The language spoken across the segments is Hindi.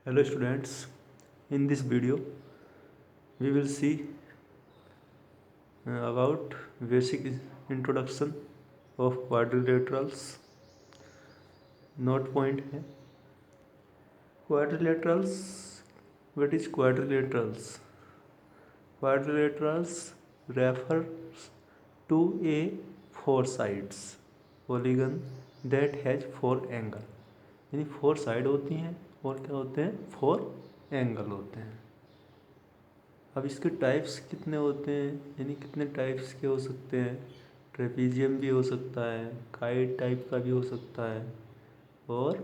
Hello students, in this video we will see about basic introduction of quadrilaterals. Note point है quadrilaterals. What is quadrilaterals? Quadrilaterals refers to a four sides polygon that has four angle. यानी फोर साइड होती हैं और क्या होते हैं, फोर एंगल होते हैं। अब इसके टाइप्स कितने होते हैं, यानी कितने टाइप्स के हो सकते हैं। ट्रेपीजियम भी हो सकता है, काइट टाइप का भी हो सकता है, और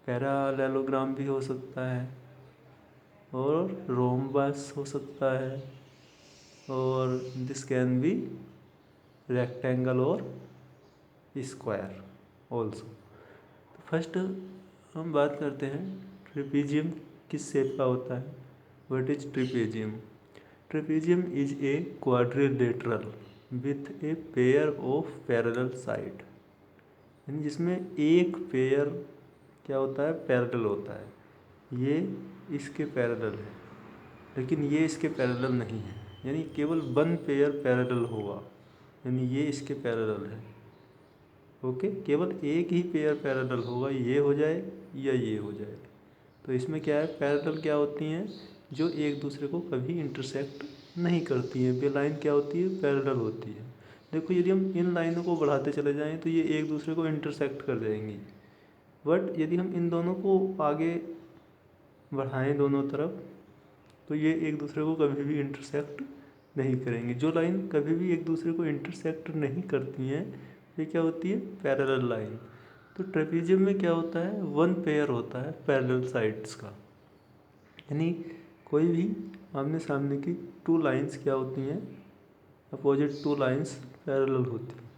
पैरालेलोग्राम भी हो सकता है, और रोम्बस हो सकता है, और दिस कैन बी रेक्टेंगल और स्क्वायर ऑल्सो। तो फर्स्ट हम बात करते हैं ट्रेपीजियम किस शेप का होता है। What is trapezium? Trapezium is a quadrilateral with a pair of parallel side, यानी जिसमें एक पेयर क्या होता है, पैरेलल होता है। ये इसके पैरेलल है लेकिन ये इसके पैरेलल नहीं है, यानी केवल वन पेयर पैरेलल होगा, यानी ये इसके पैरेलल है। ओके, केवल एक ही पेयर पैरेलल होगा, ये हो जाए या ये हो जाए। तो इसमें क्या है, पैरेलल क्या होती हैं, जो एक दूसरे को कभी इंटरसेक्ट नहीं करती हैं। वे लाइन क्या होती है, पैरेलल होती है। देखो, यदि हम इन लाइनों को बढ़ाते चले जाएं तो ये एक दूसरे को इंटरसेक्ट कर जाएंगी, बट यदि हम इन दोनों को आगे बढ़ाएं दोनों तरफ तो ये एक दूसरे को कभी भी इंटरसेक्ट नहीं करेंगे। जो लाइन कभी भी एक दूसरे को इंटरसेक्ट नहीं करती हैं ये क्या होती है, पैरेलल लाइन। तो ट्रेपीजियम में क्या होता है, वन पेयर होता है पैरेलल साइड्स का, यानी कोई भी आमने सामने की टू लाइंस क्या होती हैं, अपोजिट टू लाइंस पैरेलल होती हैं।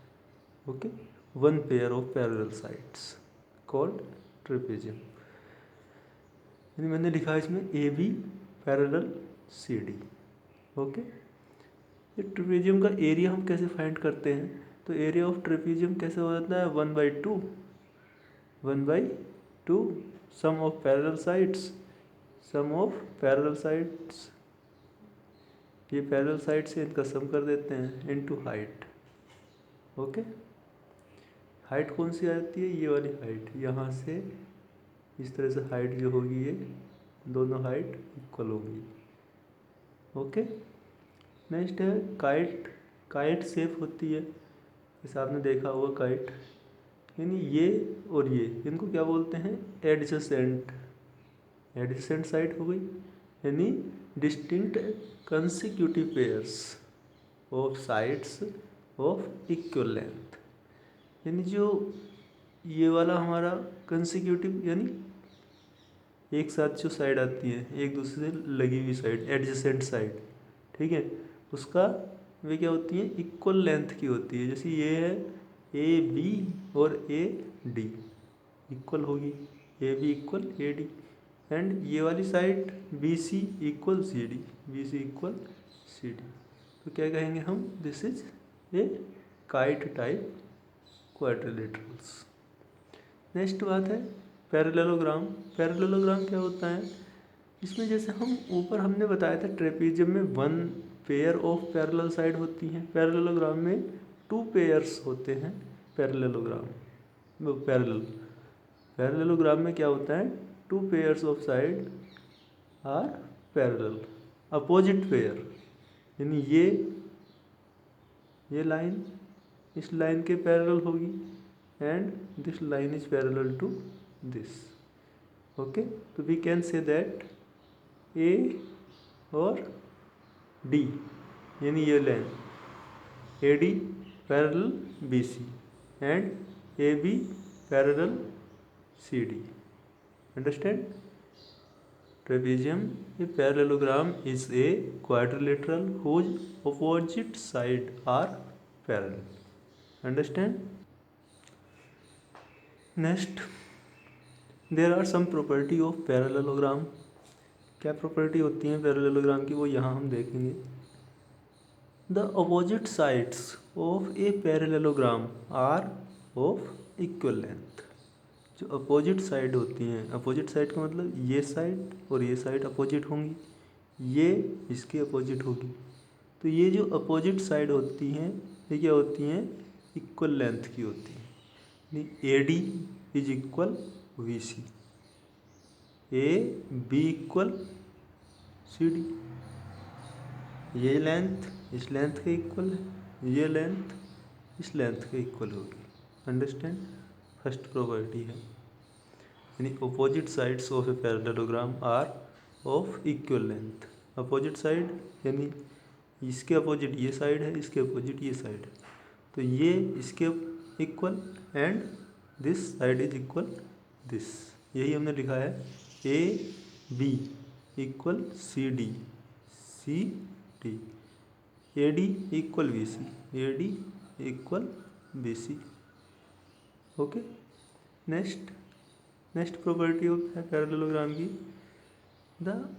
Okay, one pair of parallel sides called trapezium. यानी मैंने लिखा है इसमें A B parallel C D. Okay, ये ट्रेपीजियम का एरिया हम कैसे फाइंड करते हैं, तो एरिया ऑफ ट्रेपीजियम कैसे हो जाता है, 1/2 sum of parallel sides, sum of parallel sides, ये पैरेलल साइड से इनका सम कर देते हैं इनटू हाइट। ओके, हाइट कौन सी आती है, ये वाली हाइट, यहाँ से इस तरह से हाइट जो होगी ये दोनों हाइट इक्वल होगी। ओके, नेक्स्ट है काइट। काइट शेप होती है, जैसे आपने देखा होगा काइट, यानी ये और ये इनको क्या बोलते हैं, एडजेसेंट। एडजेसेंट साइड हो गई, यानी distinct consecutive pairs of sides of equal length. यानी जो ये वाला हमारा कंसेक्यूटिव, यानी एक साथ जो साइड आती है एक दूसरे से लगी हुई साइड, एडजेसेंट साइड, ठीक है, उसका वे क्या होती है, इक्वल लेंथ की होती है। जैसे ये है ए बी और ए डी इक्वल होगी, A B equal A D, and ये वाली side B C equal C D, B C equal C D. तो क्या कहेंगे हम, this is a kite type quadrilaterals. Next बात है पैरेललोग्राम। पैरेललोग्राम क्या होता है, इसमें जैसे हम ऊपर हमने बताया था ट्रेपीजियम में one pair of parallel side होती हैं, पैरेललोग्राम में टू पेयर्स होते हैं। पैरेललोग्राम पैरेललोग्राम में क्या होता है, two pairs of side are parallel, opposite pair, यानी ये लाइन इस लाइन के पैरेलल होगी and this line is parallel to this. Okay, तो we can say that A और डी, यानी ये line A D parallel B C and A B parallel C D. Understand? Trapezium a parallelogram is a quadrilateral whose opposite side are parallel. Understand? Next, there are some property of parallelogram. क्या प्रॉपर्टी होती हैं पैरेललोग्राम की, वो यहाँ हम देखेंगे। The opposite sides of a parallelogram are of equal length. जो अपोजिट साइड होती हैं, अपोजिट साइड का मतलब ये साइड और ये साइड अपोजिट होंगी, ये इसके अपोजिट होगी। तो ये जो अपोजिट साइड होती हैं ये क्या होती हैं, इक्वल लेंथ की होती हैं। यानी A D is equal B C, A B equal C D. ये लेंथ इस लेंथ के इक्वल है, ये लेंथ इस लेंथ के इक्वल होगी। अंडरस्टैंड, फर्स्ट प्रॉपर्टी है। यानी opposite sides of a parallelogram are of equal length. Opposite side यानी इसके अपोजिट ये साइड है, इसके अपोजिट ये साइड है, तो ये इसके equal and this side is equal this. यही हमने लिखा है, A B equal C D, C D, A D equal B C, A D equal B C. Okay, next property of parallelogram की, the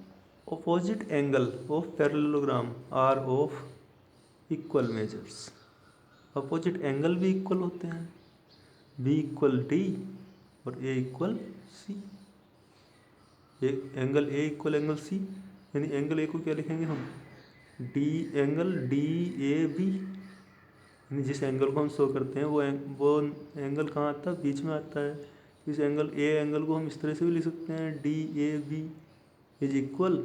opposite angle of parallelogram are of equal measures। Opposite angle भी इक्वल होते हैं, बी इक्वल डी और A equal C. Angle A equal angle C, यानी एंगल ए को क्या लिखेंगे हम, D angle D A B. यानी जिस एंगल को हम शो करते हैं वो एंगल कहाँ आता है, बीच में आता है। इस एंगल ए एंगल को हम इस तरह से भी लिख सकते हैं, D A B is equal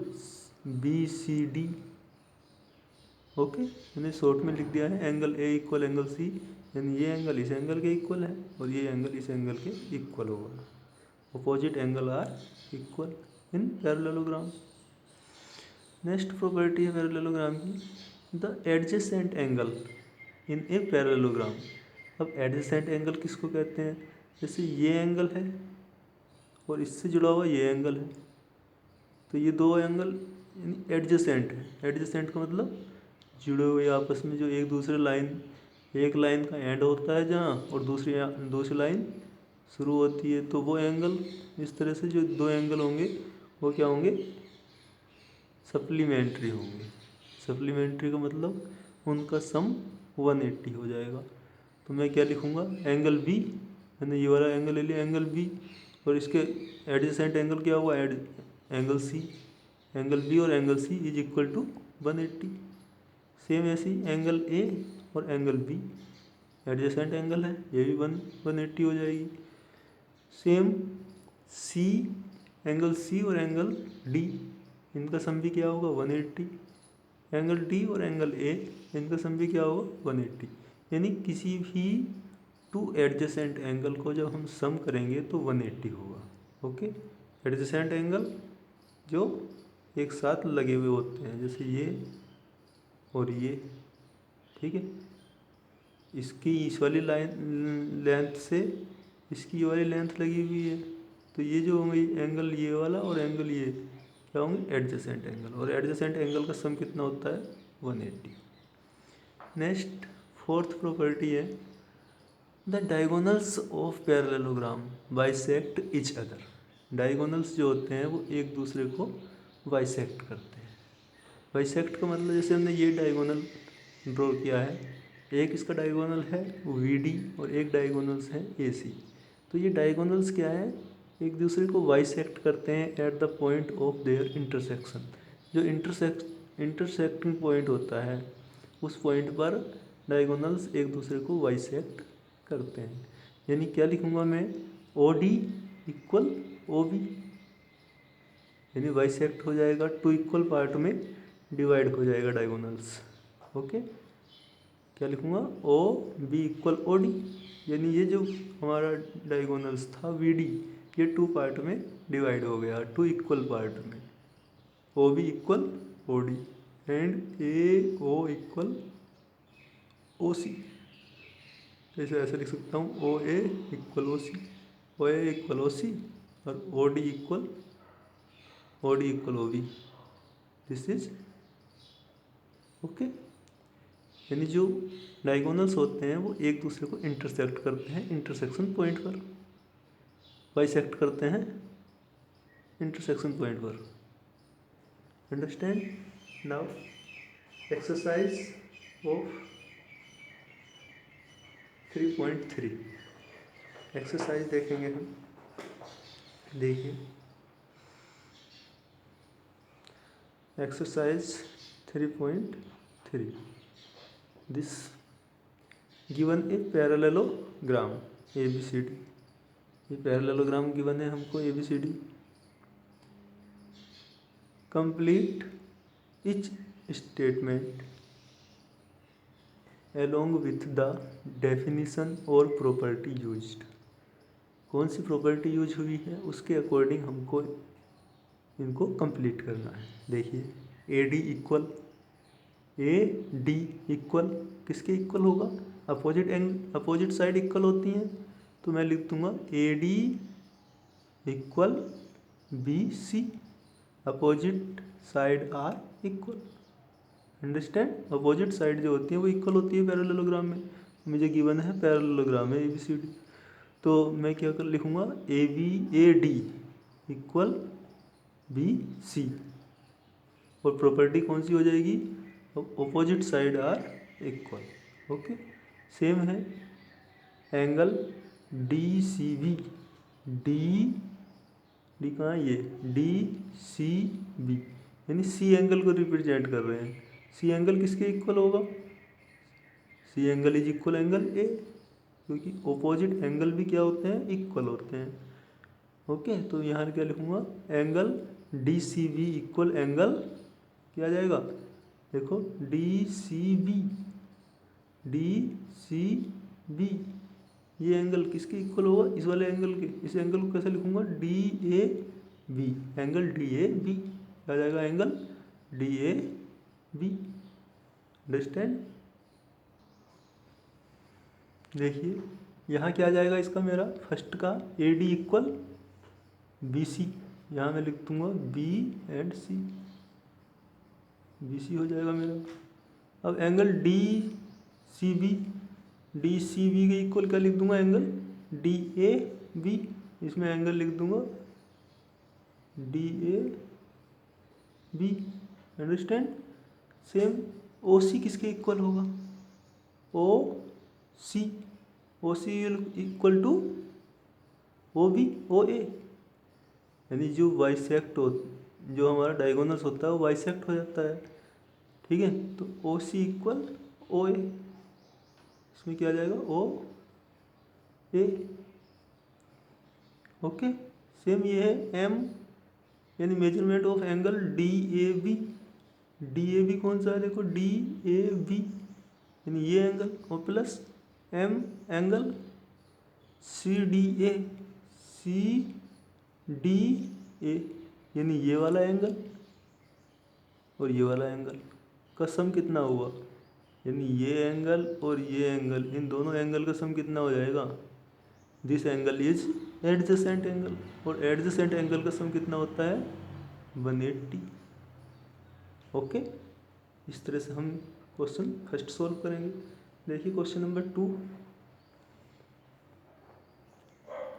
B C D. Okay, मैंने शॉर्ट में लिख दिया है angle A equal angle C, यानी ये एंगल इस एंगल के इक्वल है और ये एंगल इस एंगल के इक्वल होगा। Opposite angle are equal in parallelogram. Next property है पैरेललोग्राम की, the adjacent angle in a parallelogram. अब एडजेसेंट एंगल किसको कहते हैं, जैसे ये एंगल है और इससे जुड़ा हुआ ये एंगल है, तो ये दो एंगल यानी एडजेसेंट है। एडजेसेंट का मतलब जुड़े हुए आपस में, जो एक दूसरे लाइन, एक लाइन का एंड होता है जहाँ और दूसरी लाइन शुरू होती है, तो वो एंगल इस तरह से जो दो एंगल होंगे वो क्या होंगे, सप्लीमेंट्री होंगे। सप्लीमेंट्री का मतलब उनका सम 180 हो जाएगा। तो मैं क्या लिखूँगा, एंगल बी, मैंने ये वाला एंगल ले लिया एंगल बी, और इसके एडजेसेंट एंगल क्या हुआ, एंगल सी। एंगल बी और angle C is equal to 180। Same ऐसे ही एंगल ए और एंगल बी एडजेसेंट एंगल है, ये भी 180 हो जाएगी। सेम सी, एंगल सी और एंगल डी, इनका सम भी क्या होगा 180। एंगल डी और एंगल ए, इनका सम भी क्या होगा 180। यानी किसी भी टू एडजेसेंट एंगल को जब हम सम करेंगे तो 180 होगा। ओके, एडजेसेंट एंगल जो एक साथ लगे हुए होते हैं, जैसे ये और ये, ठीक है, इसकी इस वाली लाइन लेंथ से इसकी ये वाली लेंथ लगी हुई है, तो ये जो होंगे एंगल ये वाला और एंगल ये क्या होंगे, एडजेसेंट एंगल, और एडजेसेंट एंगल का सम कितना होता है 180। नेक्स्ट फोर्थ प्रॉपर्टी है, the diagonals of parallelogram bisect each other. Diagonals जो होते हैं वो एक दूसरे को बाइसेक्ट करते हैं। बाइसेक्ट का मतलब जैसे हमने ये डायगोनल ड्रॉ किया है, एक इसका डायगोनल है वी डी और एक डायगोनल्स है ए सी। तो ये डायगोनल्स क्या है, एक दूसरे को बाइसेक्ट करते हैं at the point of their intersection. जो इंटरसेक्टिंग पॉइंट होता है उस पॉइंट पर डायगोनल्स एक दूसरे को बाइसेक्ट करते हैं। यानी क्या लिखूँगा मैं, O D equal O B, यानी बाइसेक्ट हो जाएगा, टू इक्वल पार्ट में डिवाइड हो जाएगा डायगोनल्स। ओके, क्या लिखूँगा, O B equal O D, यानी ये जो हमारा डायगोनल्स था वी डी, ये टू पार्ट में डिवाइड हो गया, टू इक्वल पार्ट में, O B equal O D and A O equal O C. ऐसे लिख सकता हूँ, ओ ए इक्वल ओ सी, ओ ए इक्वल ओ सी और O D equal O B. This is okay. यानी जो डायगोनल्स होते हैं वो एक दूसरे को इंटरसेक्ट करते हैं इंटरसेक्शन पॉइंट पर, बाइसेक्ट करते हैं इंटरसेक्शन पॉइंट पर। Understand. Now exercise of 3.3 exercise देखेंगे हम। देखिए exercise 3.3 this given a parallelogram ABCD। ये पैरेललोग्राम गिवन है हमको ABCD। Complete etch statement along with the definition और प्रॉपर्टी यूज्ड। कौन सी प्रॉपर्टी यूज हुई है उसके अकॉर्डिंग हमको इनको कंप्लीट करना है। देखिए AD इक्वल किसके इक्वल होगा? अपोजिट साइड इक्वल होती हैं, तो मैं लिख दूंगा AD equal BC, opposite side are equal. Understand? Opposite side जो होती है वो इक्वल होती है पैरेललोग्राम में। मुझे गिवन है पैरेललोग्राम है ABCD, तो मैं क्या कर लिखूँगा AD इक्वल BC और प्रॉपर्टी कौन सी हो जाएगी? Opposite side are equal. Okay, same है एंगल DCB, डी कहाँ है ये? DCB यानी C एंगल को रिप्रेजेंट कर रहे हैं। C एंगल किसके इक्वल होगा? C angle is equal angle A, क्योंकि ओपोजिट एंगल भी क्या होते हैं? इक्वल होते हैं। ओके, तो यहाँ क्या लिखूँगा? एंगल DCB इक्वल एंगल क्या आ जाएगा? देखो DCB ये एंगल किसके इक्वल होगा? इस वाले एंगल के। इस एंगल को कैसे लिखूँगा? DAB, एंगल DAB क्या जाएगा? Angle DAB। अंडरस्टैंड? देखिए यहाँ क्या आ जाएगा इसका मेरा फर्स्ट का AD इक्वल BC, यहाँ मैं लिख दूँगा B एंड C, BC हो जाएगा मेरा। अब एंगल DCB के इक्वल क्या लिख दूँगा? एंगल DAB, इसमें एंगल लिख दूँगा DAB। अंडरस्टैंड? सेम OC किसके इक्वल होगा? OC इक्वल टू OA, यानी जो बाइसेक्ट हो, जो हमारा डायगोनल्स होता है वो बाइसेक्ट हो जाता है। ठीक है, तो OC इक्वल OA, इसमें क्या आ जाएगा? OA। ओके, सेम ये है M यानी मेजरमेंट ऑफ एंगल DAB कौन सा है? देखो DAB यानी ये एंगल और प्लस M एंगल CDA यानी ये वाला एंगल और ये वाला एंगल का सम कितना हुआ? यानी ये एंगल और ये एंगल, इन दोनों एंगल का सम कितना हो जाएगा? This angle is adjacent angle, और एडजेसेंट एंगल का सम कितना होता है? 180। ओके, इस तरह से हम क्वेश्चन फर्स्ट सॉल्व करेंगे। देखिए question number 2।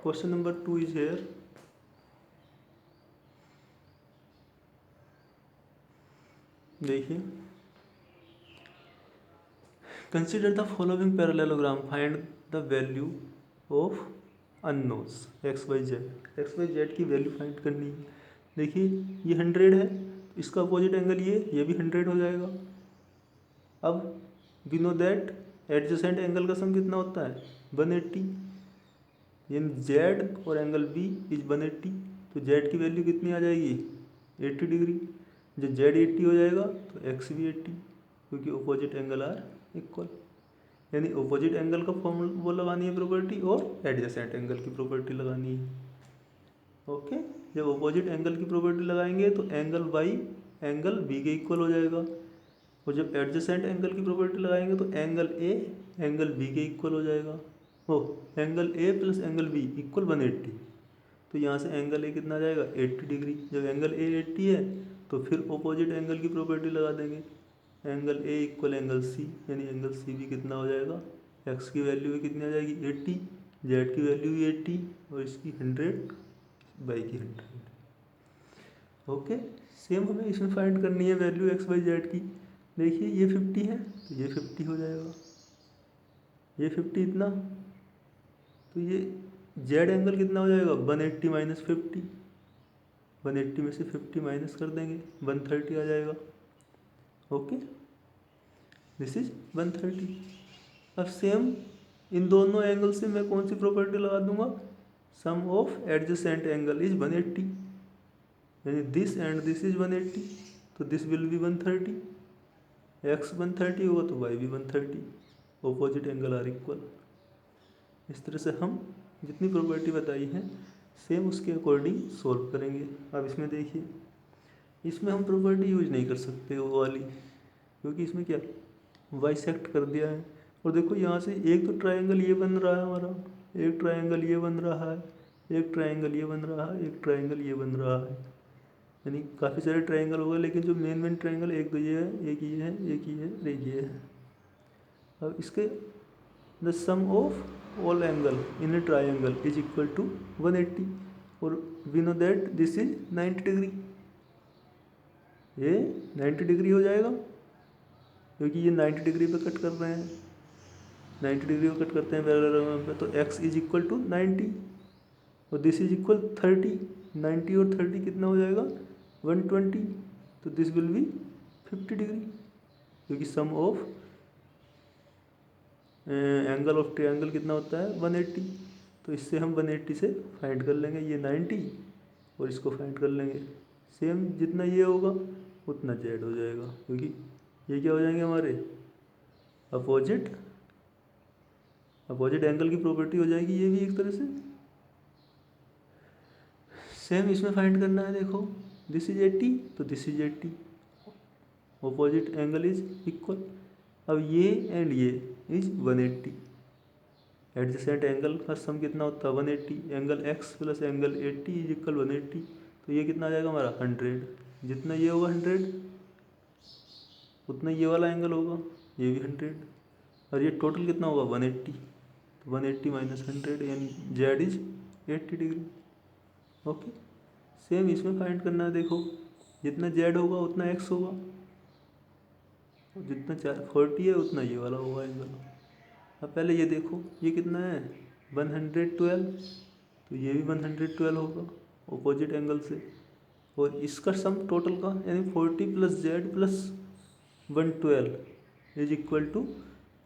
Question number 2 is here. देखिए, consider the following parallelogram, find the value of unknowns XYZ की वैल्यू फाइंड करनी है। देखिए ये 100 है, इसका अपोजिट एंगल ये भी 100 हो जाएगा। अब we know that adjacent angle का सम कितना होता है? 180, यानी Z और एंगल B इज 180, तो Z की वैल्यू कितनी आ जाएगी? 80 डिग्री। जब Z 80 हो जाएगा तो X भी 80, क्योंकि अपोजिट एंगल आर इक्वल। यानी अपोजिट एंगल का फॉर्मूला लगानी है प्रॉपर्टी, और एडजेसेंट एंगल की प्रॉपर्टी लगानी है। ओके, जब अपोजिट एंगल की प्रॉपर्टी लगाएंगे तो एंगल Y एंगल B के इक्वल हो जाएगा, और जब एडजेसेंट एंगल की प्रॉपर्टी लगाएंगे तो एंगल A एंगल B के इक्वल हो जाएगा। Angle A plus angle B equal 180, तो यहाँ से एंगल A कितना आ जाएगा? 80 डिग्री। जब एंगल A 80 है तो फिर अपोजिट एंगल की प्रॉपर्टी लगा देंगे, angle A equal angle C, यानी एंगल C भी कितना हो जाएगा? X की वैल्यू भी कितनी आ जाएगी? 80, Z की वैल्यू भी 80 और इसकी 100 बाई की 100। ओके, सेम हमें इसमें फाइंड करनी है वैल्यू XYZ की। देखिए ये 50 है तो ये 50 हो जाएगा, ये 50 इतना, तो ये जेड एंगल कितना हो जाएगा 180 माइनस 50, 180 में से 50 माइनस कर देंगे 130 आ जाएगा। Okay, this is 130। अब सेम इन दोनों एंगल से मैं कौन सी प्रॉपर्टी लगा दूंगा, सम ऑफ एडजेसेंट एंगल इज 180, यानी दिस एंड दिस इज 180, तो दिस विल बी 130, एक्स 130 होगा तो वाई भी 130, ऑपोजिट एंगल आर इक्वल। इस तरह से हम जितनी प्रॉपर्टी बताई है सेम उसके अकॉर्डिंग सॉल्व करेंगे। अब इसमें देखिए, इसमें हम प्रॉपर्टी यूज नहीं कर सकते वो वाली, क्योंकि इसमें क्या बाइसेक्ट कर दिया है। और देखो यहाँ से एक तो ट्रायंगल ये बन रहा है हमारा, एक ट्रायंगल ये बन रहा है, एक ट्रायंगल ये बन रहा है, एक ट्रायंगल ये बन रहा है, यानी काफ़ी सारे ट्रायंगल हो गए, लेकिन जो मेन ट्रायंगल एक तो ये है, एक ये है, एक ये है, और एक ये है। अब इसके the sum of all angle in a triangle is equal to 180, और we know that this is 90 degree, ये 90 डिग्री हो जाएगा क्योंकि ये 90 डिग्री पे कट कर रहे हैं, 90 डिग्री पे कट करते हैं पैरेलल पे, तो x इज इक्वल टू 90 और दिस इज इक्वल 30, 90 और 30 कितना हो जाएगा 120, तो दिस विल बी 50 डिग्री, क्योंकि सम ऑफ एंगल ऑफ ट्रायंगल कितना होता है 180, तो इससे हम 180 से फाइंड कर लेंगे ये 90 और इसको फाइंड कर लेंगे। सेम जितना ये होगा उतना जेड हो जाएगा, क्योंकि ये क्या हो जाएंगे हमारे अपोजिट एंगल की प्रॉपर्टी हो जाएगी ये भी एक तरह से। सेम इसमें फाइंड करना है, देखो दिस इज 80 तो this is 80, opposite angle is equal. अब ये एंड ये इज 180, एडजेसेंट एंगल का सम कितना होता है 180, angle x plus angle 80 is equal 180, तो ये कितना आ जाएगा हमारा 100, जितना ये होगा 100 उतना ये वाला एंगल होगा, ये भी 100, और ये टोटल कितना होगा 180, तो 180 minus 100 and Z is 80 degree. Okay, same इसमें फाइंड करना है, देखो जितना जेड होगा उतना एक्स होगा, और जितना 40 है उतना ये वाला होगा एंगल। अब पहले ये देखो ये कितना है 112, तो ये भी 112 होगा ऑपोजिट एंगल से, और इसका सम टोटल का यानी 40 plus Z plus 112 is equal to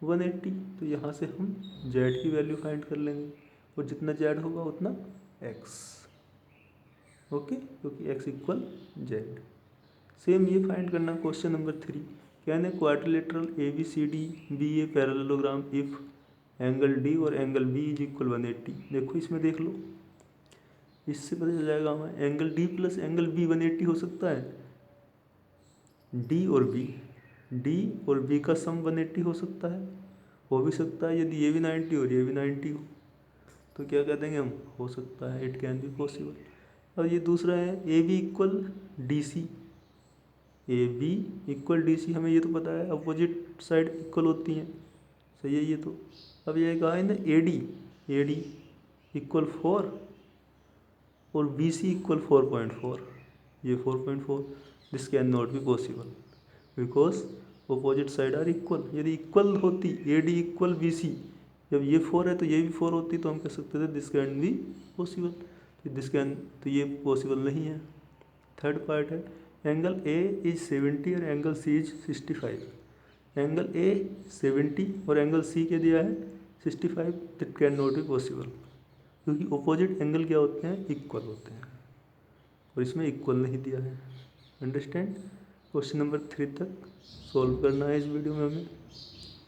180, तो यहाँ से हम जेड की वैल्यू फाइंड कर लेंगे, और जितना जेड होगा उतना एक्स। ओके, क्योंकि एक्स इक्वल जेड। सेम ये फाइंड करना question number 3, can a quadrilateral ABCD be a parallelogram if angle D और एंगल B इज इक्वल 180। देखो इसमें देख लो, इससे पता चल जाएगा हमें angle D plus angle B 180 हो सकता है, D और B का सम 180 हो सकता है, हो भी सकता है यदि ये भी 90 और ये भी 90 हो, तो क्या कह देंगे हम, हो सकता है, इट कैन बी पॉसिबल। और ये दूसरा है AB equal DC, AB equal DC, हमें ये तो पता है अपोजिट साइड इक्वल होती हैं, सही है ये तो। अब ये कहा है ना AD इक्वल 4 और BC इक्वल 4.4, ये 4.4, this can not be possible because opposite side are equal. यदि इक्वल होती AD इक्वल BC, जब ये 4 है तो ये भी 4 होती, तो हम कह सकते थे दिस कैन बी पॉसिबल, तो ये पॉसिबल नहीं है। थर्ड पार्ट है एंगल A इज 70 और angle C is 65, angle A 70 और एंगल C के दिया है 65, that can not be possible, क्योंकि अपोजिट एंगल क्या होते हैं, इक्वल होते हैं, और इसमें इक्वल नहीं दिया है। अंडरस्टैंड, क्वेश्चन नंबर 3 तक सॉल्व करना है इस वीडियो में हमें।